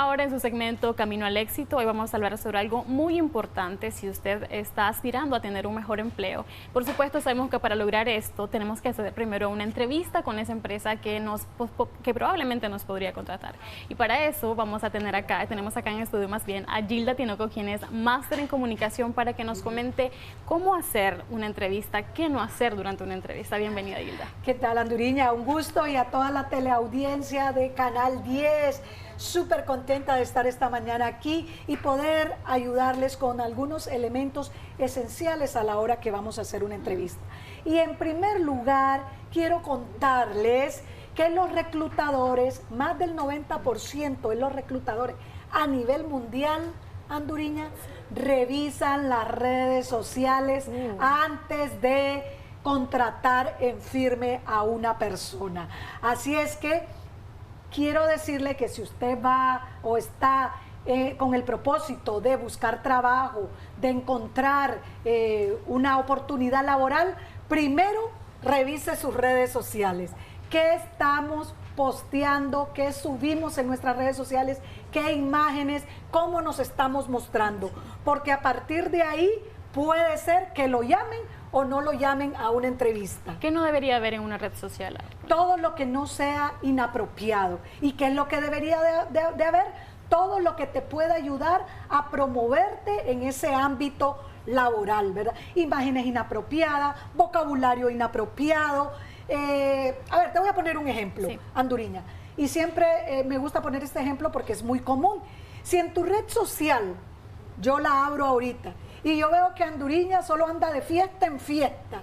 Ahora en su segmento Camino al Éxito, hoy vamos a hablar sobre algo muy importante si usted está aspirando a tener un mejor empleo. Por supuesto, sabemos que para lograr esto tenemos que hacer primero una entrevista con esa empresa que probablemente nos podría contratar. Y para eso tenemos acá en estudio más bien a Gilda Tinoco, quien es máster en comunicación, para que nos comente cómo hacer una entrevista, qué no hacer durante una entrevista. Bienvenida, Gilda. ¿Qué tal, Anduriña? Un gusto, y a toda la teleaudiencia de Canal 10. Súper contenta de estar esta mañana aquí y poder ayudarles con algunos elementos esenciales a la hora que vamos a hacer una entrevista. Y en primer lugar, quiero contarles que los reclutadores, más del 90% de los reclutadores a nivel mundial, Anduriña, revisan las redes sociales antes de contratar en firme a una persona. Así es que quiero decirle que si usted va o está con el propósito de buscar trabajo, de encontrar una oportunidad laboral, primero revise sus redes sociales. ¿Qué estamos posteando? ¿Qué subimos en nuestras redes sociales? ¿Qué imágenes? ¿Cómo nos estamos mostrando? Porque a partir de ahí puede ser que lo llamen o no lo llamen a una entrevista. ¿Qué no debería haber en una red social? Todo lo que no sea inapropiado. ¿Y qué es lo que debería de haber? Todo lo que te pueda ayudar a promoverte en ese ámbito laboral, ¿verdad? Imágenes inapropiadas, vocabulario inapropiado. A ver, te voy a poner un ejemplo, sí. Anduriña. Y siempre me gusta poner este ejemplo porque es muy común. Si en tu red social, yo la abro ahorita, y yo veo que Anduriña solo anda de fiesta en fiesta,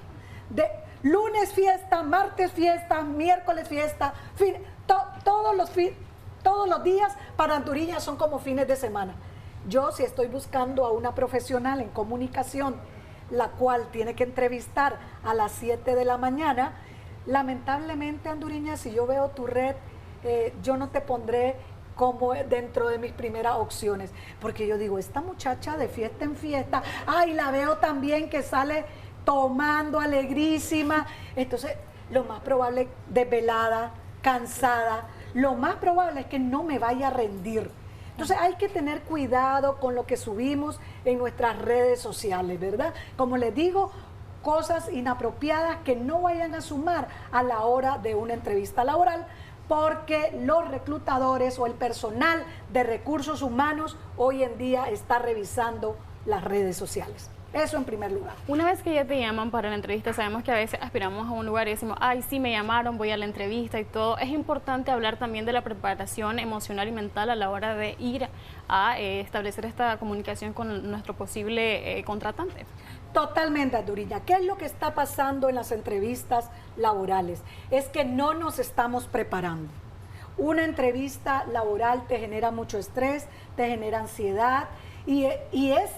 de lunes fiesta, martes fiesta, miércoles fiesta, todos los días para Anduriña son como fines de semana. Yo, si estoy buscando a una profesional en comunicación, la cual tiene que entrevistar a las 7 de la mañana, lamentablemente, Anduriña, si yo veo tu red, yo no te pondré como dentro de mis primeras opciones, porque yo digo, esta muchacha de fiesta en fiesta, ay, la veo también que sale tomando, alegrísima. Entonces, lo más probable, desvelada, cansada, lo más probable es que no me vaya a rendir. Entonces, hay que tener cuidado con lo que subimos en nuestras redes sociales, ¿verdad? Como les digo, cosas inapropiadas que no vayan a sumar a la hora de una entrevista laboral, porque los reclutadores o el personal de recursos humanos hoy en día está revisando las redes sociales. Eso en primer lugar. Una vez que ya te llaman para la entrevista, sabemos que a veces aspiramos a un lugar y decimos, ay, sí, me llamaron, voy a la entrevista y todo. Es importante hablar también de la preparación emocional y mental a la hora de ir a establecer esta comunicación con nuestro posible contratante. Totalmente, Anduriña. ¿Qué es lo que está pasando en las entrevistas laborales? Es que no nos estamos preparando. Una entrevista laboral te genera mucho estrés, te genera ansiedad y es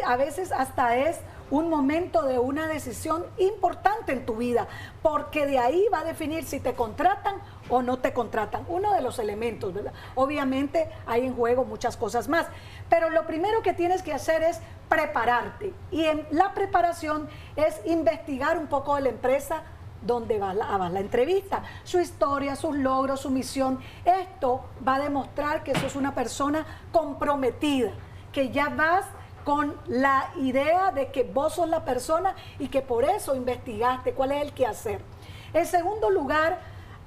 a veces hasta es un momento de una decisión importante en tu vida, porque de ahí va a definir si te contratan o no te contratan. Uno de los elementos, ¿verdad? Obviamente hay en juego muchas cosas más, pero lo primero que tienes que hacer es prepararte, y en la preparación es investigar un poco de la empresa donde va la entrevista, su historia, sus logros, su misión. Esto va a demostrar que sos una persona comprometida, que ya vas con la idea de que vos sos la persona y que por eso investigaste cuál es el quehacer. En segundo lugar,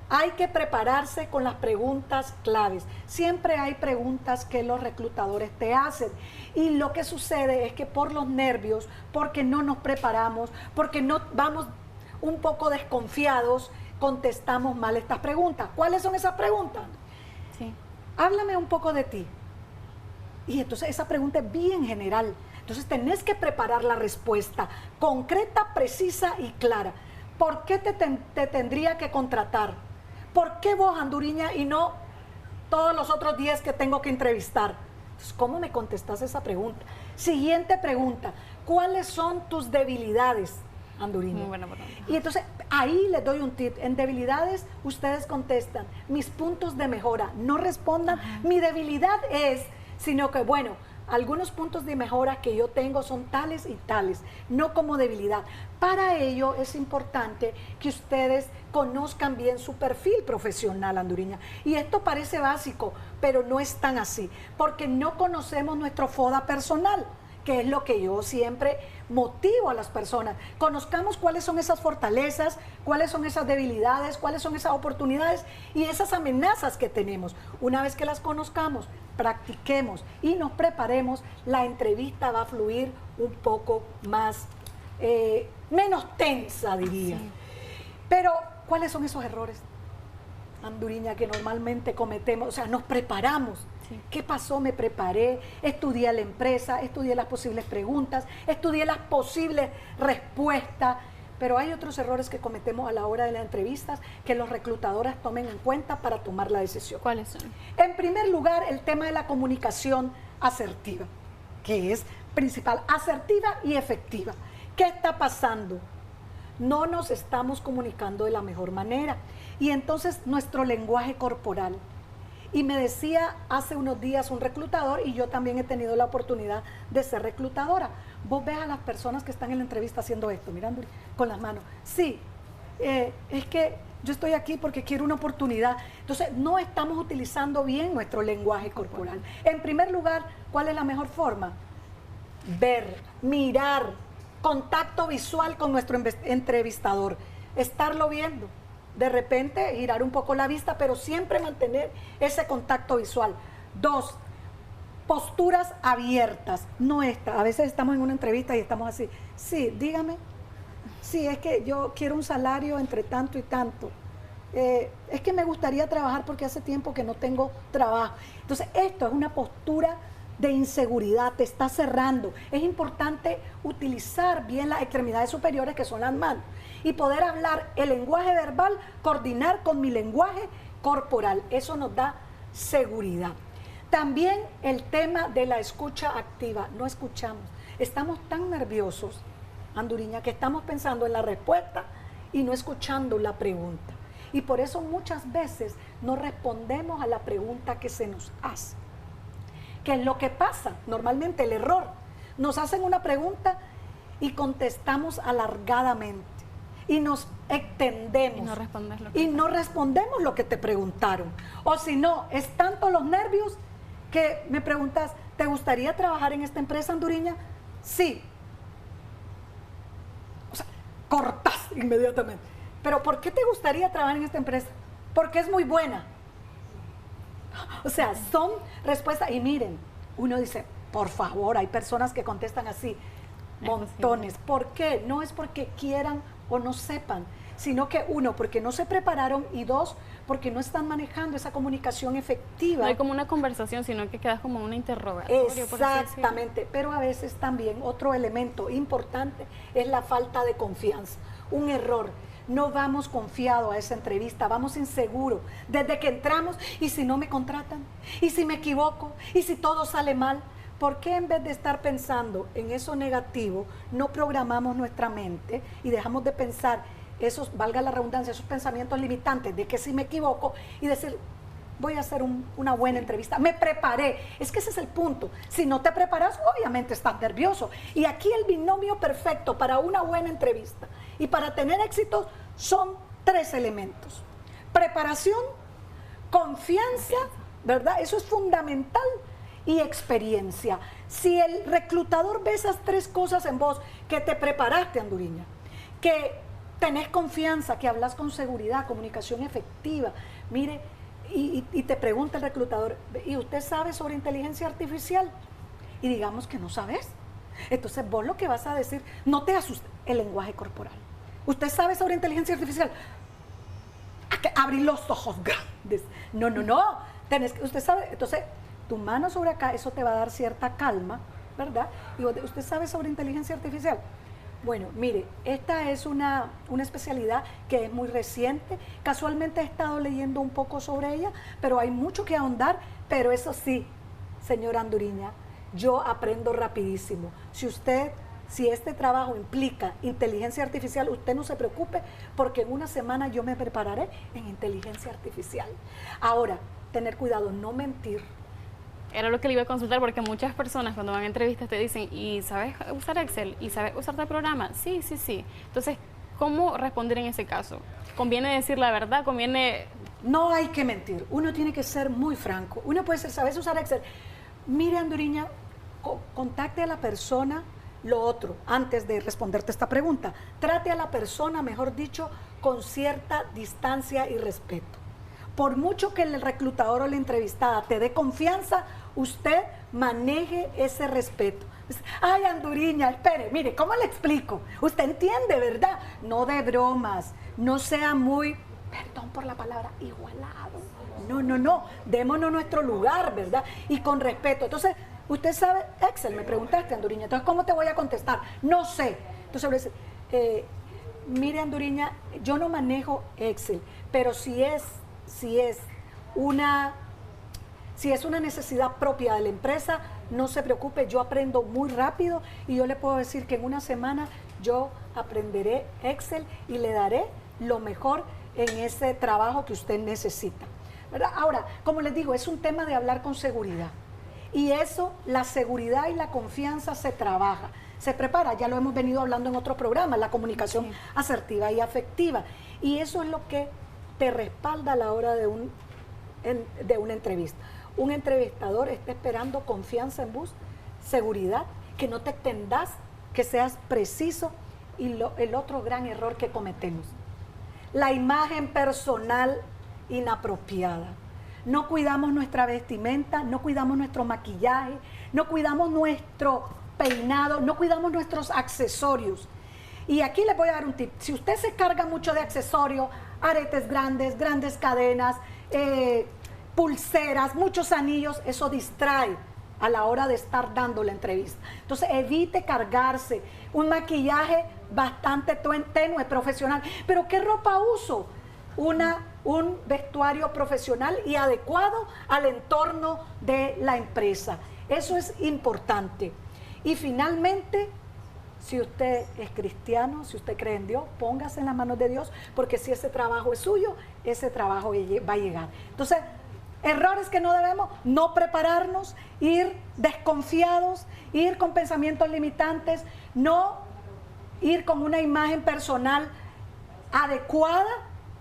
hay que prepararse con las preguntas claves. Siempre hay preguntas que los reclutadores te hacen, y lo que sucede es que por los nervios, porque no nos preparamos, porque no vamos un poco desconfiados, contestamos mal estas preguntas. ¿Cuáles son esas preguntas? Sí. Háblame un poco de ti. Y entonces esa pregunta es bien general. Entonces tenés que preparar la respuesta concreta, precisa y clara. ¿Por qué te tendría que contratar? ¿Por qué vos, Anduriña, y no todos los otros 10 que tengo que entrevistar? Entonces, ¿cómo me contestas esa pregunta? Siguiente pregunta. ¿Cuáles son tus debilidades, Anduriña? Muy buena pregunta. Y entonces ahí les doy un tip. En debilidades ustedes contestan mis puntos de mejora. No respondan mi debilidad es, sino que bueno, algunos puntos de mejora que yo tengo son tales y tales, no como debilidad. Para ello es importante que ustedes conozcan bien su perfil profesional, Anduriña. Y esto parece básico, pero no es tan así, porque no conocemos nuestro FODA personal, que es lo que yo siempre motivo a las personas. Conozcamos cuáles son esas fortalezas, cuáles son esas debilidades, cuáles son esas oportunidades y esas amenazas que tenemos. Una vez que las conozcamos, practiquemos y nos preparemos, la entrevista va a fluir un poco más, menos tensa, diría. Sí. Pero, ¿cuáles son esos errores, Anduriña, que normalmente cometemos? O sea, nos preparamos. Sí. ¿Qué pasó? Me preparé, estudié la empresa, estudié las posibles preguntas, estudié las posibles respuestas, pero hay otros errores que cometemos a la hora de las entrevistas que los reclutadores tomen en cuenta para tomar la decisión. ¿Cuáles son? En primer lugar, el tema de la comunicación asertiva, que es principal, asertiva y efectiva. ¿Qué está pasando? No nos estamos comunicando de la mejor manera y entonces nuestro lenguaje corporal. Y me decía hace unos días un reclutador, y yo también he tenido la oportunidad de ser reclutadora. Vos ves a las personas que están en la entrevista haciendo esto, mirando con las manos. Sí, es que yo estoy aquí porque quiero una oportunidad. Entonces, no estamos utilizando bien nuestro lenguaje corporal. En primer lugar, ¿cuál es la mejor forma? Ver, mirar, contacto visual con nuestro entrevistador, estarlo viendo. De repente girar un poco la vista, pero siempre mantener ese contacto visual. 2, posturas abiertas, no esta. A veces estamos en una entrevista y estamos así. Sí, dígame. Sí, es que yo quiero un salario entre tanto y tanto. Es que me gustaría trabajar porque hace tiempo que no tengo trabajo. Entonces, esto es una postura de inseguridad, te está cerrando. Es importante utilizar bien las extremidades superiores, que son las manos, y poder hablar el lenguaje verbal, coordinar con mi lenguaje corporal. Eso nos da seguridad. También el tema de la escucha activa. No escuchamos. Estamos tan nerviosos, Anduriña, que estamos pensando en la respuesta y no escuchando la pregunta. Y por eso muchas veces no respondemos a la pregunta que se nos hace. ¿Qué es lo que pasa? Normalmente el error. Nos hacen una pregunta y contestamos alargadamente. Y nos extendemos. Y no respondemos lo que te preguntaron. O si no, es tanto los nervios que me preguntas, ¿te gustaría trabajar en esta empresa, Anduriña? Sí. O sea, cortas inmediatamente. ¿Pero por qué te gustaría trabajar en esta empresa? Porque es muy buena. O sea, son respuestas. Y miren, uno dice, por favor, hay personas que contestan así, montones. ¿Por qué? No es porque quieran o no sepan, sino que 1, porque no se prepararon, y 2, porque no están manejando esa comunicación efectiva. No hay como una conversación, sino que quedas como una interrogatorio. Exactamente, pero a veces también otro elemento importante es la falta de confianza, un error. No vamos confiados a esa entrevista, vamos inseguros. Desde que entramos, ¿y si no me contratan? ¿Y si me equivoco? ¿Y si todo sale mal? ¿Por qué en vez de estar pensando en eso negativo, no programamos nuestra mente y dejamos de pensar esos, valga la redundancia, esos pensamientos limitantes de que si me equivoco y decir, voy a hacer una buena entrevista, me preparé? Es que ese es el punto. Si no te preparas, obviamente estás nervioso. Y aquí el binomio perfecto para una buena entrevista y para tener éxito son 3 elementos. Preparación, confianza, ¿verdad? Eso es fundamental. Y experiencia. Si el reclutador ve esas 3 cosas en vos, que te preparaste, Anduriña, que tenés confianza, que hablas con seguridad, comunicación efectiva, mire, y te pregunta el reclutador, ¿y usted sabe sobre inteligencia artificial? Y digamos que no sabes. Entonces vos lo que vas a decir, no te asustes, el lenguaje corporal. ¿Usted sabe sobre inteligencia artificial? Hay que abrir los ojos grandes. No. Usted sabe, entonces tu mano sobre acá, eso te va a dar cierta calma, ¿verdad? Y ¿usted sabe sobre inteligencia artificial? Bueno, mire, esta es una especialidad que es muy reciente. Casualmente he estado leyendo un poco sobre ella, pero hay mucho que ahondar. Pero eso sí, señora Anduriña, yo aprendo rapidísimo. Si este trabajo implica inteligencia artificial, usted no se preocupe, porque en una semana yo me prepararé en inteligencia artificial. Ahora, tener cuidado, no mentir. Era lo que le iba a consultar, porque muchas personas cuando van a entrevistas te dicen, ¿y sabes usar Excel? ¿Y sabes usar tal programa? Sí, sí, sí. Entonces, ¿cómo responder en ese caso? ¿Conviene decir la verdad? ¿Conviene...? No hay que mentir, uno tiene que ser muy franco. Uno puede ser, ¿sabes usar Excel? Mire, Anduriña, contacte a la persona, lo otro, antes de responderte esta pregunta. Trate a la persona, mejor dicho, con cierta distancia y respeto. Por mucho que el reclutador o la entrevistada te dé confianza, usted maneje ese respeto. Ay, Anduriña, espere, mire, ¿cómo le explico? Usted entiende, ¿verdad? No de bromas, no sea muy, perdón por la palabra, igualado. No, no, no, démonos nuestro lugar, ¿verdad? Y con respeto. Entonces, usted sabe, Excel, me preguntaste, Anduriña, entonces, ¿cómo te voy a contestar? No sé. Entonces, mire, Anduriña, yo no manejo Excel, pero si es una necesidad propia de la empresa, no se preocupe, yo aprendo muy rápido y yo le puedo decir que en una semana yo aprenderé Excel y le daré lo mejor en ese trabajo que usted necesita, ¿verdad? Ahora, como les digo, es un tema de hablar con seguridad y eso, la seguridad y la confianza se trabaja, se prepara, ya lo hemos venido hablando en otros programas, la comunicación asertiva y afectiva, y eso es lo que te respalda a la hora de una entrevista. Un entrevistador está esperando confianza en vos, seguridad, que no te extendas, que seas preciso, y el otro gran error que cometemos, la imagen personal inapropiada. No cuidamos nuestra vestimenta, no cuidamos nuestro maquillaje, no cuidamos nuestro peinado, no cuidamos nuestros accesorios. Y aquí les voy a dar un tip. Si usted se carga mucho de accesorios, aretes grandes, grandes cadenas, pulseras, muchos anillos, eso distrae a la hora de estar dando la entrevista. Entonces evite cargarse un maquillaje bastante tenue, profesional. ¿Pero qué ropa uso? Un vestuario profesional y adecuado al entorno de la empresa. Eso es importante. Y finalmente, si usted es cristiano, si usted cree en Dios, póngase en las manos de Dios, porque si ese trabajo es suyo, ese trabajo va a llegar. Entonces, errores que no debemos, no prepararnos, ir desconfiados, ir con pensamientos limitantes, no ir con una imagen personal adecuada,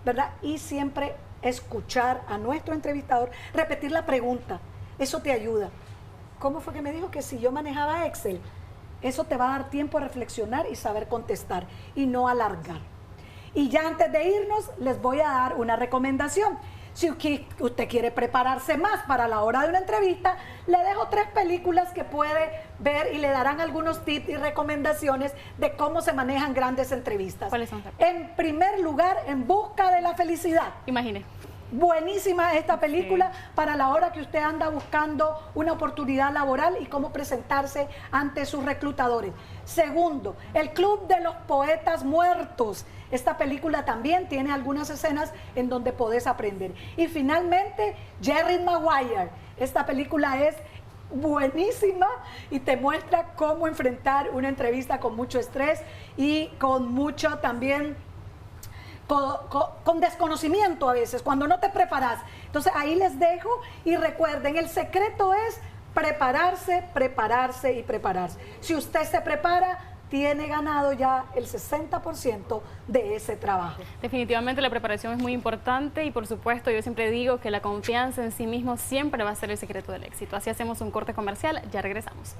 ¿verdad? Y siempre escuchar a nuestro entrevistador, repetir la pregunta, eso te ayuda. ¿Cómo fue que me dijo que si yo manejaba Excel? Eso te va a dar tiempo a reflexionar y saber contestar y no alargar. Y ya antes de irnos, les voy a dar una recomendación. Si usted quiere prepararse más para la hora de una entrevista, le dejo 3 películas que puede ver y le darán algunos tips y recomendaciones de cómo se manejan grandes entrevistas. ¿Cuáles son? En primer lugar, En busca de la felicidad. Imagine. Buenísima esta película para la hora que usted anda buscando una oportunidad laboral y cómo presentarse ante sus reclutadores. Segundo, El Club de los Poetas Muertos. Esta película también tiene algunas escenas en donde podés aprender. Y finalmente, Jerry Maguire. Esta película es buenísima y te muestra cómo enfrentar una entrevista con mucho estrés y con mucho también... Con desconocimiento a veces, cuando no te preparas. Entonces ahí les dejo y recuerden, el secreto es prepararse, prepararse y prepararse. Si usted se prepara, tiene ganado ya el 60% de ese trabajo. Definitivamente la preparación es muy importante y por supuesto yo siempre digo que la confianza en sí mismo siempre va a ser el secreto del éxito. Así hacemos un corte comercial, ya regresamos.